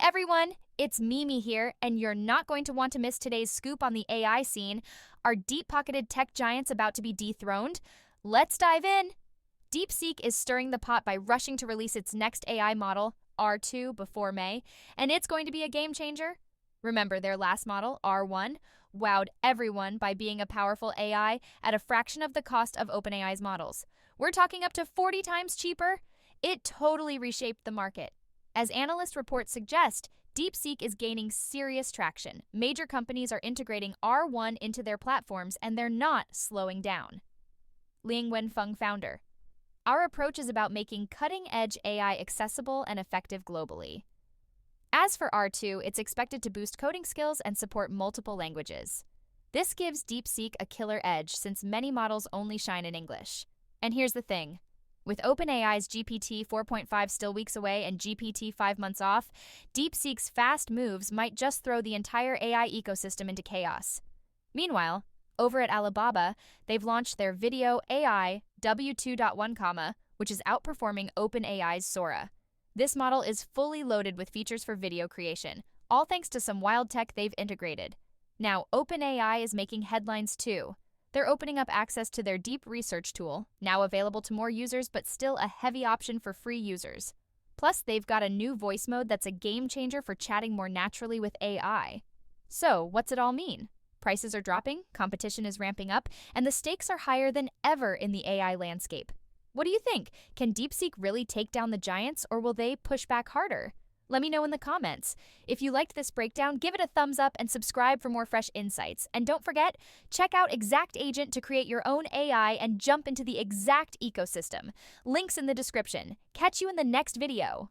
everyone, it's Mimi here, and you're not going to want to miss today's scoop on the AI scene. Are deep-pocketed tech giants about to be dethroned? Let's dive in. DeepSeek is stirring the pot by rushing to release its next AI model, R2, before May, and it's going to be a game changer. Remember, their last model, R1, wowed everyone by being a powerful AI at a fraction of the cost of OpenAI's models. We're talking up to 40 times cheaper. It totally reshaped the market. As analyst reports suggest, DeepSeek is gaining serious traction. Major companies are integrating R1 into their platforms, and they're not slowing down. Ling Wenfeng, founder. Our approach is about making cutting-edge AI accessible and effective globally. As for R2, it's expected to boost coding skills and support multiple languages. This gives DeepSeek a killer edge since many models only shine in English. And here's the thing. With OpenAI's GPT 4.5 still weeks away and GPT 5 months off, DeepSeek's fast moves might just throw the entire AI ecosystem into chaos. Meanwhile, over at Alibaba, they've launched their Video AI W2.1, which is outperforming OpenAI's Sora. This model is fully loaded with features for video creation, all thanks to some wild tech they've integrated. Now, OpenAI is making headlines too. They're opening up access to their deep research tool, now available to more users but still a heavy option for free users. Plus, they've got a new voice mode that's a game changer for chatting more naturally with AI. So, what's it all mean? Prices are dropping, competition is ramping up, and the stakes are higher than ever in the AI landscape. What do you think? Can DeepSeek really take down the giants, or will they push back harder? Let me know in the comments. If you liked this breakdown, give it a thumbs up and subscribe for more fresh insights. And don't forget, check out ExactAgent to create your own AI and jump into the Exact ecosystem. Links in the description. Catch you in the next video.